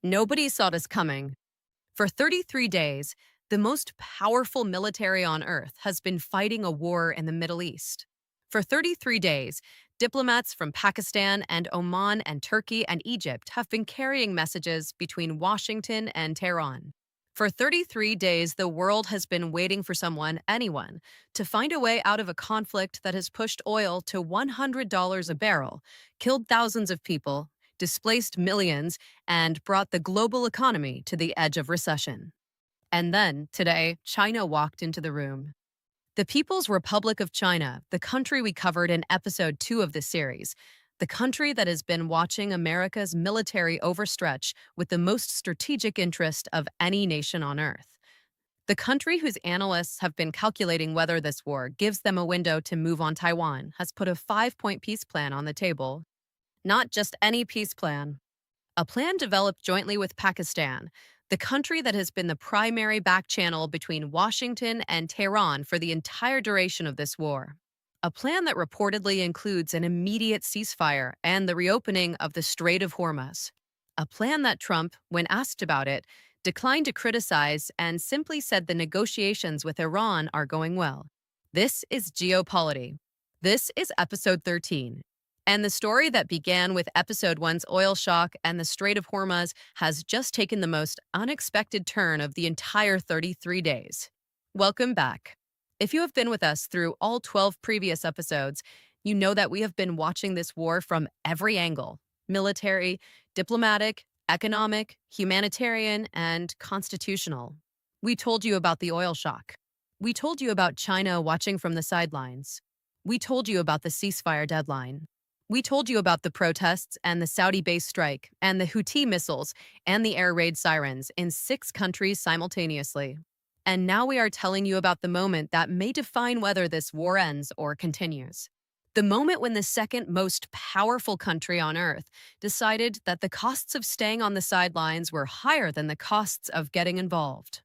Nobody saw this coming. For 33 days, the most powerful military on earth has been fighting a war in the Middle East. For 33 days, diplomats from Pakistan and Oman and Turkey and Egypt have been carrying messages between Washington and Tehran. For 33 days, the world has been waiting for someone, anyone, to find a way out of a conflict that has pushed oil to $100 a barrel, killed thousands of people, displaced millions, and brought the global economy to the edge of recession. And then, today, China walked into the room. The People's Republic of China, the country we covered in episode 2 of this series, the country that has been watching America's military overstretch with the most strategic interest of any nation on earth. The country whose analysts have been calculating whether this war gives them a window to move on Taiwan has put a 5-point peace plan on the table. Not just any peace plan. A plan developed jointly with Pakistan, the country that has been the primary back channel between Washington and Tehran for the entire duration of this war. A plan that reportedly includes an immediate ceasefire and the reopening of the Strait of Hormuz. A plan that Trump, when asked about it, declined to criticize and simply said the negotiations with Iran are going well. This is Geo Polity. This is episode 13. And the story that began with episode 1's oil shock and the Strait of Hormuz has just taken the most unexpected turn of the entire 33 days. Welcome back. If you have been with us through all 12 previous episodes, you know that we have been watching this war from every angle: military, diplomatic, economic, humanitarian, and constitutional. We told you about the oil shock. We told you about China watching from the sidelines. We told you about the ceasefire deadline. We told you about the protests and the Saudi-based strike and the Houthi missiles and the air raid sirens in 6 countries simultaneously. And now we are telling you about the moment that may define whether this war ends or continues. The moment when the second most powerful country on earth decided that the costs of staying on the sidelines were higher than the costs of getting involved.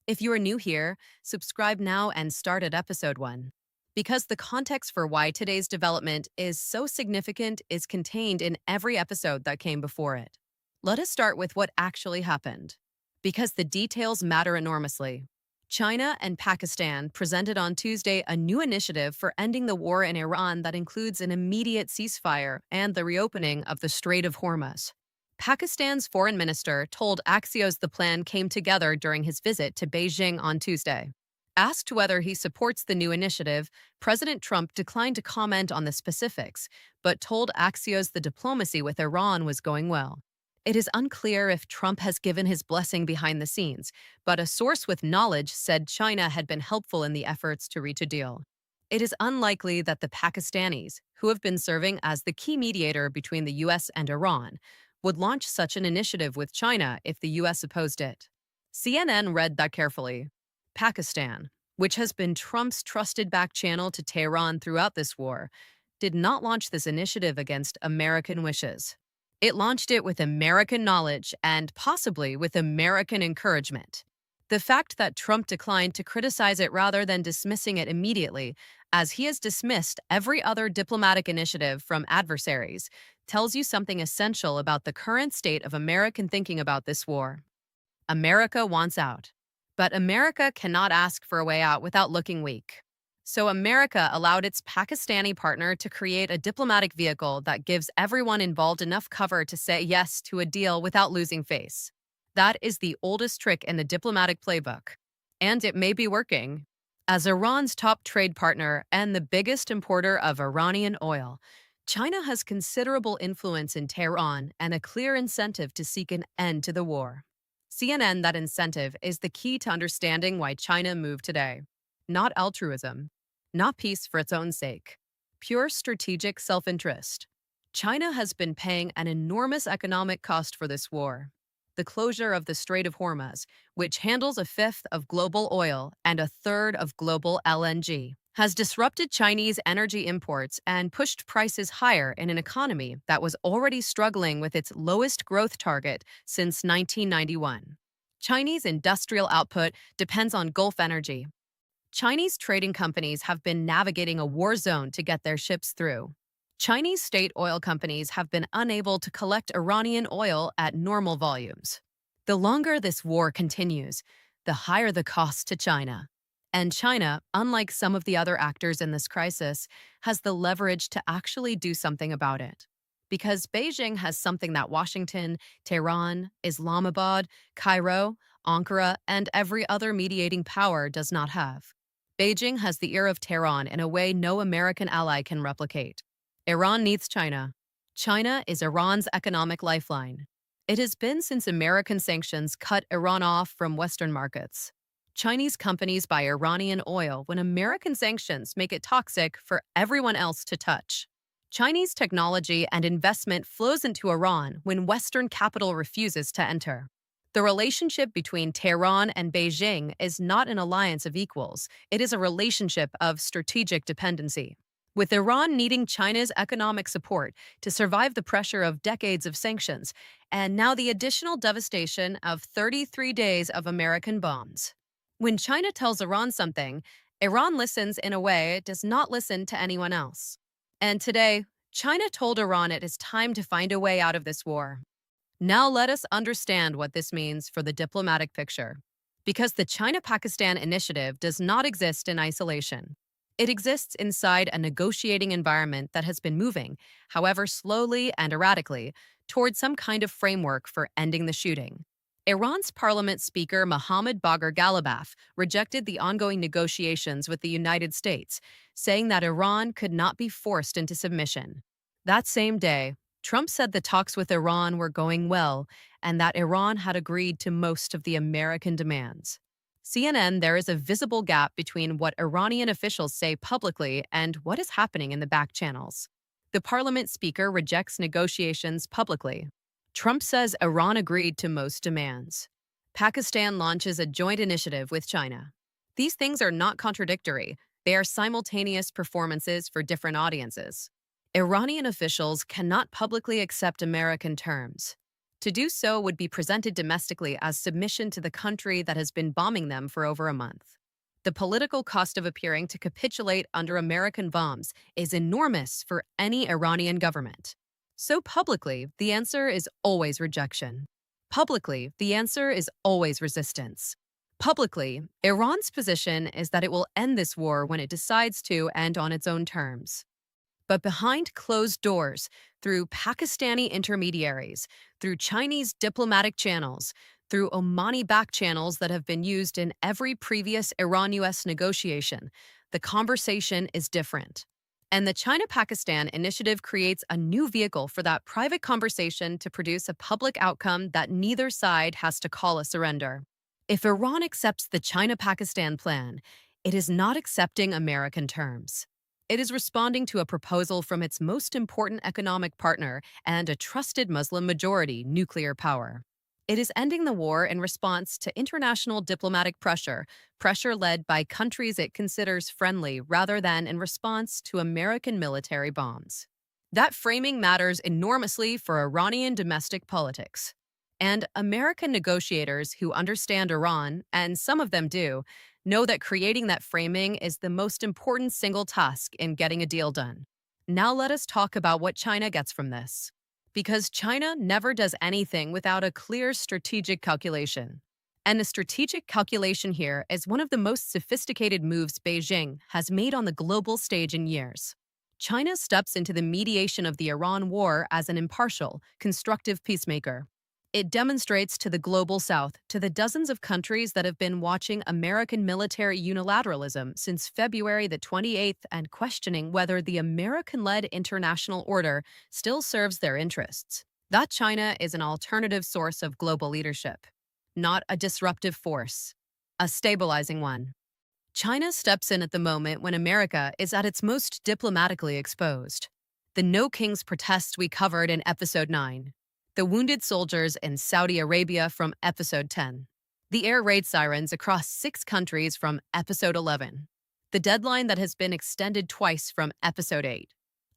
If you are new here, subscribe now and start at episode 1. Because the context for why today's development is so significant is contained in every episode that came before it. Let us start with what actually happened. Because the details matter enormously. China and Pakistan presented on Tuesday a new initiative for ending the war in Iran that includes an immediate ceasefire and the reopening of the Strait of Hormuz. Pakistan's foreign minister told Axios the plan came together during his visit to Beijing on Tuesday. Asked whether he supports the new initiative, President Trump declined to comment on the specifics, but told Axios the diplomacy with Iran was going well. It is unclear if Trump has given his blessing behind the scenes, but a source with knowledge said China had been helpful in the efforts to reach a deal. It is unlikely that the Pakistanis, who have been serving as the key mediator between the U.S. and Iran, would launch such an initiative with China if the U.S. opposed it. CNN read that carefully. Pakistan, which has been Trump's trusted back channel to Tehran throughout this war, did not launch this initiative against American wishes. It launched it with American knowledge and possibly with American encouragement. The fact that Trump declined to criticize it rather than dismissing it immediately, as he has dismissed every other diplomatic initiative from adversaries, tells you something essential about the current state of American thinking about this war. America wants out. But America cannot ask for a way out without looking weak. So America allowed its Pakistani partner to create a diplomatic vehicle that gives everyone involved enough cover to say yes to a deal without losing face. That is the oldest trick in the diplomatic playbook. And it may be working. As Iran's top trade partner and the biggest importer of Iranian oil, China has considerable influence in Tehran and a clear incentive to seek an end to the war. CNN, that incentive is the key to understanding why China moved today. Not altruism, not peace for its own sake, pure strategic self-interest. China has been paying an enormous economic cost for this war. The closure of the Strait of Hormuz, which handles 1/5 of global oil and 1/3 of global LNG, has disrupted Chinese energy imports and pushed prices higher in an economy that was already struggling with its lowest growth target since 1991. Chinese industrial output depends on Gulf energy. Chinese trading companies have been navigating a war zone to get their ships through. Chinese state oil companies have been unable to collect Iranian oil at normal volumes. The longer this war continues, the higher the cost to China. And China, unlike some of the other actors in this crisis, has the leverage to actually do something about it. Because Beijing has something that Washington, Tehran, Islamabad, Cairo, Ankara, and every other mediating power does not have. Beijing has the ear of Tehran in a way no American ally can replicate. Iran needs China. China is Iran's economic lifeline. It has been since American sanctions cut Iran off from Western markets. Chinese companies buy Iranian oil when American sanctions make it toxic for everyone else to touch. Chinese technology and investment flows into Iran when Western capital refuses to enter. The relationship between Tehran and Beijing is not an alliance of equals, it is a relationship of strategic dependency. With Iran needing China's economic support to survive the pressure of decades of sanctions, and now the additional devastation of 33 days of American bombs. When China tells Iran something, Iran listens in a way it does not listen to anyone else. And today, China told Iran it is time to find a way out of this war. Now let us understand what this means for the diplomatic picture. Because the China-Pakistan initiative does not exist in isolation. It exists inside a negotiating environment that has been moving, however slowly and erratically, toward some kind of framework for ending the shooting. Iran's parliament speaker Mohammad Bagher Ghalibaf rejected the ongoing negotiations with the United States, saying that Iran could not be forced into submission. That same day, Trump said the talks with Iran were going well and that Iran had agreed to most of the American demands. CNN, there is a visible gap between what Iranian officials say publicly and what is happening in the back channels. The parliament speaker rejects negotiations publicly. Trump says Iran agreed to most demands. Pakistan launches a joint initiative with China. These things are not contradictory. They are simultaneous performances for different audiences. Iranian officials cannot publicly accept American terms. To do so would be presented domestically as submission to the country that has been bombing them for over a month. The political cost of appearing to capitulate under American bombs is enormous for any Iranian government. So publicly, the answer is always rejection. Publicly, the answer is always resistance. Publicly, Iran's position is that it will end this war when it decides to and on its own terms. But behind closed doors, through Pakistani intermediaries, through Chinese diplomatic channels, through Omani back channels that have been used in every previous Iran-US negotiation, the conversation is different. And the China-Pakistan initiative creates a new vehicle for that private conversation to produce a public outcome that neither side has to call a surrender. If Iran accepts the China-Pakistan plan, it is not accepting American terms. It is responding to a proposal from its most important economic partner and a trusted Muslim majority nuclear power. It is ending the war in response to international diplomatic pressure, pressure led by countries it considers friendly rather than in response to American military bombs. That framing matters enormously for Iranian domestic politics. And American negotiators who understand Iran, and some of them do, know that creating that framing is the most important single task in getting a deal done. Now let us talk about what China gets from this. Because China never does anything without a clear strategic calculation. And the strategic calculation here is one of the most sophisticated moves Beijing has made on the global stage in years. China steps into the mediation of the Iran war as an impartial, constructive peacemaker. It demonstrates to the global south, to the dozens of countries that have been watching American military unilateralism since February the 28th and questioning whether the American-led international order still serves their interests. That China is an alternative source of global leadership, not a disruptive force, a stabilizing one. China steps in at the moment when America is at its most diplomatically exposed. The No Kings protests we covered in Episode 9. The wounded soldiers in Saudi Arabia from Episode 10. The air raid sirens across 6 countries from Episode 11. The deadline that has been extended twice from Episode 8.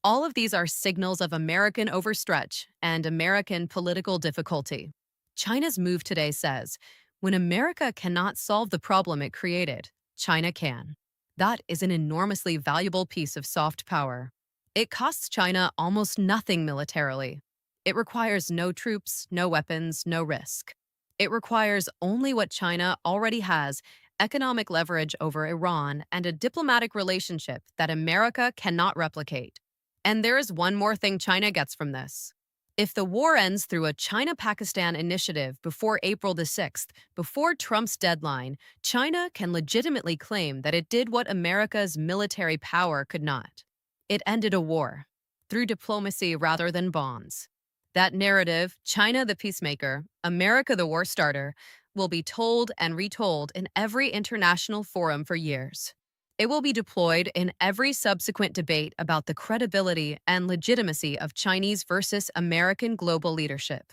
All of these are signals of American overstretch and American political difficulty. China's move today says, when America cannot solve the problem it created, China can. That is an enormously valuable piece of soft power. It costs China almost nothing militarily. It requires no troops, no weapons, no risk. It requires only what China already has: economic leverage over Iran and a diplomatic relationship that America cannot replicate. And there is one more thing China gets from this. If the war ends through a China Pakistan initiative before April the 6th, before Trump's deadline, China can legitimately claim that it did what America's military power could not. It ended a war through diplomacy rather than bombs. That narrative, China the peacemaker, America the war starter, will be told and retold in every international forum for years. It will be deployed in every subsequent debate about the credibility and legitimacy of Chinese versus American global leadership.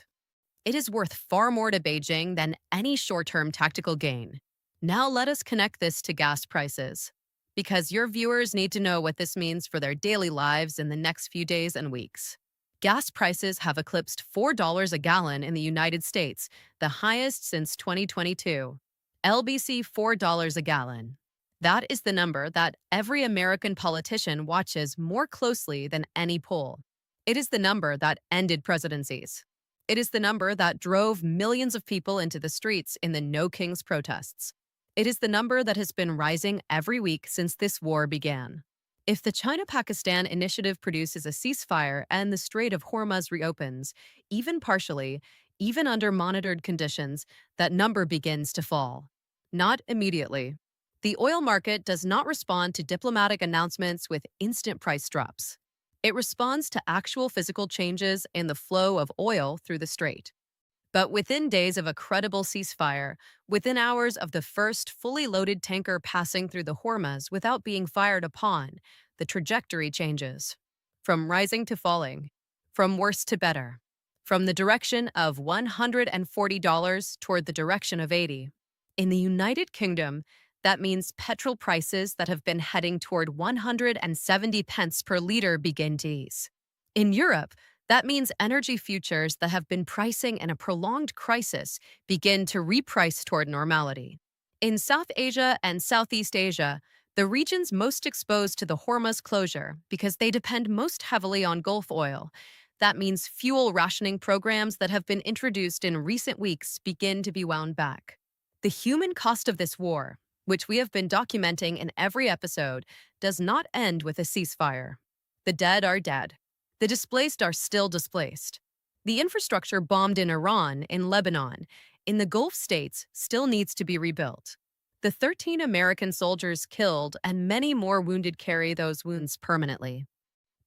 It is worth far more to Beijing than any short-term tactical gain. Now let us connect this to gas prices, because your viewers need to know what this means for their daily lives in the next few days and weeks. Gas prices have eclipsed $4 a gallon in the United States, the highest since 2022. LBC $4 a gallon. That is the number that every American politician watches more closely than any poll. It is the number that ended presidencies. It is the number that drove millions of people into the streets in the No Kings protests. It is the number that has been rising every week since this war began. If the China-Pakistan initiative produces a ceasefire and the Strait of Hormuz reopens, even partially, even under monitored conditions, that number begins to fall. Not immediately. The oil market does not respond to diplomatic announcements with instant price drops. It responds to actual physical changes in the flow of oil through the strait. But within days of a credible ceasefire, within hours of the first fully loaded tanker passing through the Hormuz without being fired upon, the trajectory changes. From rising to falling, from worse to better, from the direction of $140 toward the direction of 80. In the United Kingdom, that means petrol prices that have been heading toward 170 pence per liter begin to ease. In Europe, that means energy futures that have been pricing in a prolonged crisis begin to reprice toward normality. In South Asia and Southeast Asia, the regions most exposed to the Hormuz closure because they depend most heavily on Gulf oil. That means fuel rationing programs that have been introduced in recent weeks begin to be wound back. The human cost of this war, which we have been documenting in every episode, does not end with a ceasefire. The dead are dead. The displaced are still displaced. The infrastructure bombed in Iran, in Lebanon, in the Gulf states still needs to be rebuilt. The 13 American soldiers killed and many more wounded carry those wounds permanently.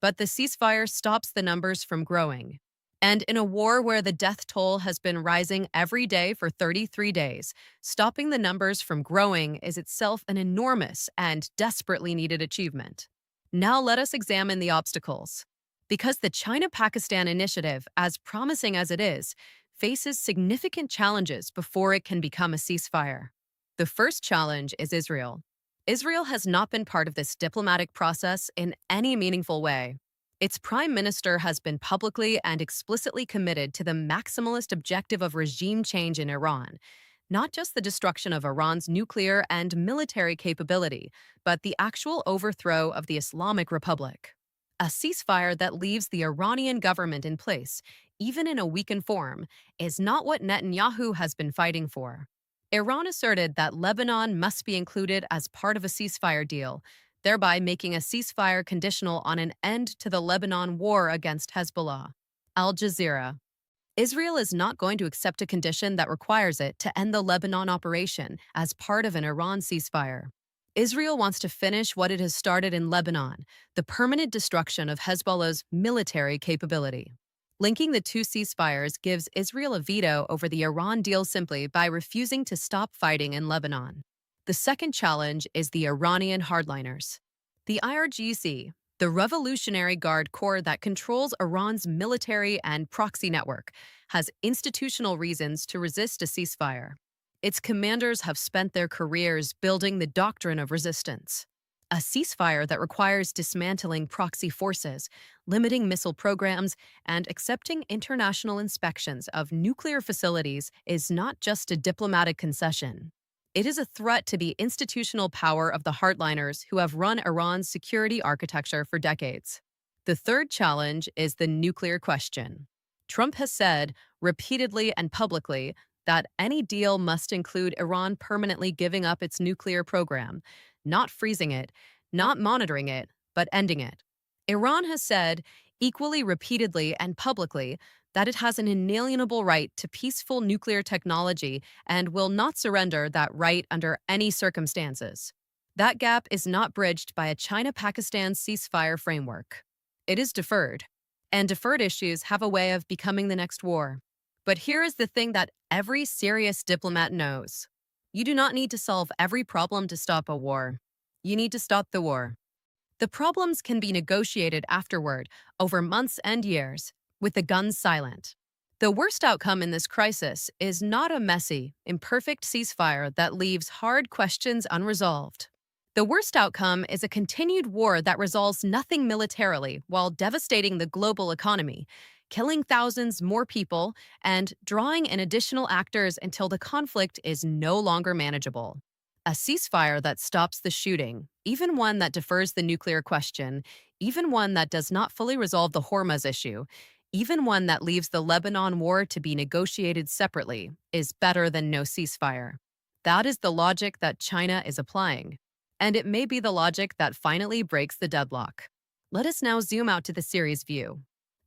But the ceasefire stops the numbers from growing. And in a war where the death toll has been rising every day for 33 days, stopping the numbers from growing is itself an enormous and desperately needed achievement. Now let us examine the obstacles. Because the China-Pakistan initiative, as promising as it is, faces significant challenges before it can become a ceasefire. The first challenge is Israel. Israel has not been part of this diplomatic process in any meaningful way. Its prime minister has been publicly and explicitly committed to the maximalist objective of regime change in Iran, not just the destruction of Iran's nuclear and military capability, but the actual overthrow of the Islamic Republic. A ceasefire that leaves the Iranian government in place, even in a weakened form, is not what Netanyahu has been fighting for. Iran asserted that Lebanon must be included as part of a ceasefire deal, thereby making a ceasefire conditional on an end to the Lebanon war against Hezbollah. Al Jazeera. Israel is not going to accept a condition that requires it to end the Lebanon operation as part of an Iran ceasefire. Israel wants to finish what it has started in Lebanon, the permanent destruction of Hezbollah's military capability. Linking the two ceasefires gives Israel a veto over the Iran deal simply by refusing to stop fighting in Lebanon. The second challenge is the Iranian hardliners. The IRGC, the Revolutionary Guard Corps that controls Iran's military and proxy network, has institutional reasons to resist a ceasefire. Its commanders have spent their careers building the doctrine of resistance. A ceasefire that requires dismantling proxy forces, limiting missile programs, and accepting international inspections of nuclear facilities is not just a diplomatic concession. It is a threat to the institutional power of the hardliners who have run Iran's security architecture for decades. The third challenge is the nuclear question. Trump has said repeatedly and publicly that any deal must include Iran permanently giving up its nuclear program, not freezing it, not monitoring it, but ending it. Iran has said equally repeatedly and publicly that it has an inalienable right to peaceful nuclear technology and will not surrender that right under any circumstances. That gap is not bridged by a China-Pakistan ceasefire framework. It is deferred, and deferred issues have a way of becoming the next war. But here is the thing that every serious diplomat knows. You do not need to solve every problem to stop a war. You need to stop the war. The problems can be negotiated afterward over months and years, with the guns silent. The worst outcome in this crisis is not a messy, imperfect ceasefire that leaves hard questions unresolved. The worst outcome is a continued war that resolves nothing militarily while devastating the global economy, killing thousands more people, and drawing in additional actors until the conflict is no longer manageable. A ceasefire that stops the shooting, even one that defers the nuclear question, even one that does not fully resolve the Hormuz issue, even one that leaves the Lebanon war to be negotiated separately, is better than no ceasefire. That is the logic that China is applying. And it may be the logic that finally breaks the deadlock. Let us now zoom out to the series view.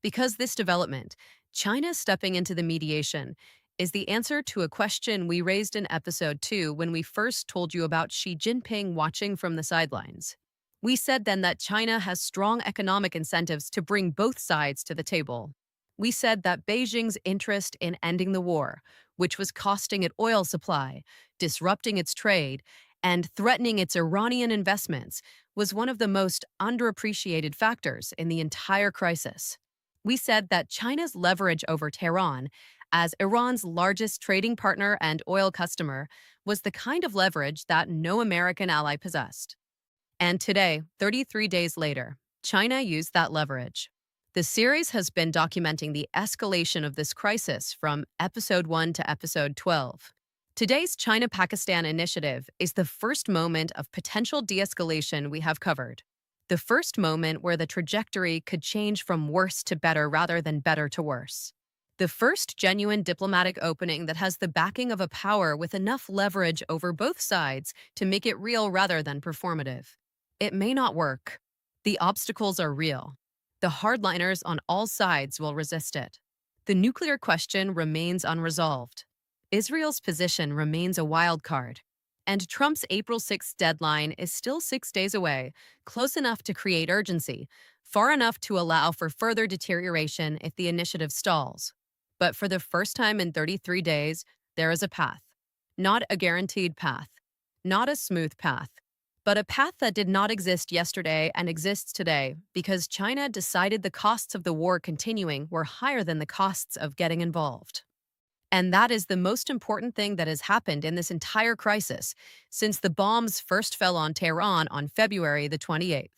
Because this development, China stepping into the mediation, is the answer to a question we raised in episode 2 when we first told you about Xi Jinping watching from the sidelines. We said then that China has strong economic incentives to bring both sides to the table. We said that Beijing's interest in ending the war, which was costing it oil supply, disrupting its trade, and threatening its Iranian investments, was one of the most underappreciated factors in the entire crisis. We said that China's leverage over Tehran, as Iran's largest trading partner and oil customer, was the kind of leverage that no American ally possessed. And today, 33 days later, China used that leverage. The series has been documenting the escalation of this crisis from episode 1 to episode 12. Today's China-Pakistan initiative is the first moment of potential de-escalation we have covered. The first moment where the trajectory could change from worse to better rather than better to worse. The first genuine diplomatic opening that has the backing of a power with enough leverage over both sides to make it real rather than performative. It may not work. The obstacles are real. The hardliners on all sides will resist it. The nuclear question remains unresolved. Israel's position remains a wild card, and Trump's April 6th deadline is still 6 days away, close enough to create urgency, far enough to allow for further deterioration if the initiative stalls. But for the first time in 33 days, there is a path. Not a guaranteed path, not a smooth path, but a path that did not exist yesterday and exists today because China decided the costs of the war continuing were higher than the costs of getting involved. And that is the most important thing that has happened in this entire crisis since the bombs first fell on Tehran on February the 28th.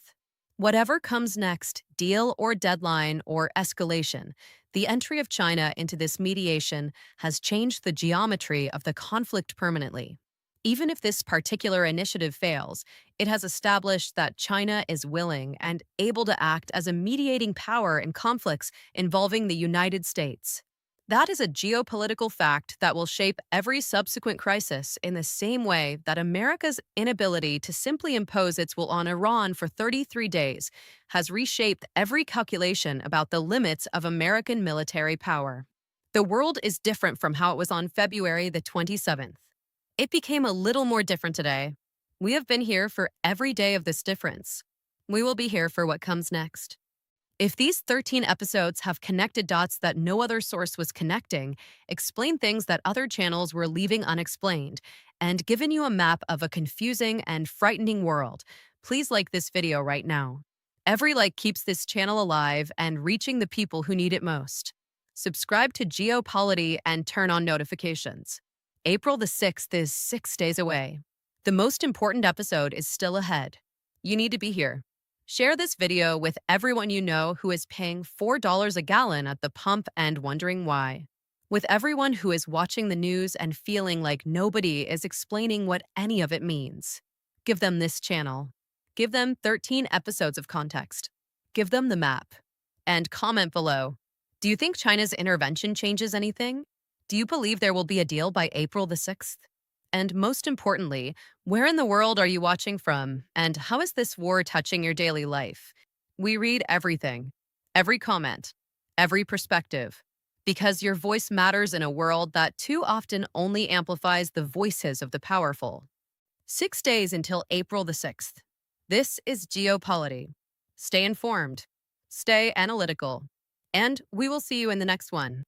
Whatever comes next, deal or deadline or escalation, the entry of China into this mediation has changed the geometry of the conflict permanently. Even if this particular initiative fails, it has established that China is willing and able to act as a mediating power in conflicts involving the United States. That is a geopolitical fact that will shape every subsequent crisis in the same way that America's inability to simply impose its will on Iran for 33 days has reshaped every calculation about the limits of American military power. The world is different from how it was on February the 27th. It became a little more different today. We have been here for every day of this difference. We will be here for what comes next. If these 13 episodes have connected dots that no other source was connecting, explain things that other channels were leaving unexplained, and given you a map of a confusing and frightening world, please like this video right now. Every like keeps this channel alive and reaching the people who need it most. Subscribe to Geo Polity and turn on notifications. April the 6th is 6 days away. The most important episode is still ahead. You need to be here. Share this video with everyone you know who is paying $4 a gallon at the pump and wondering why. With everyone who is watching the news and feeling like nobody is explaining what any of it means. Give them this channel. Give them 13 episodes of context. give them the map. And comment below. Do you think China's intervention changes anything? Do you believe there will be a deal by April the 6th? And most importantly, where in the world are you watching from? And how is this war touching your daily life? We read everything, every comment, every perspective, because your voice matters in a world that too often only amplifies the voices of the powerful. 6 days until April the 6th. This is Geo Polity. Stay informed, stay analytical, and we will see you in the next one.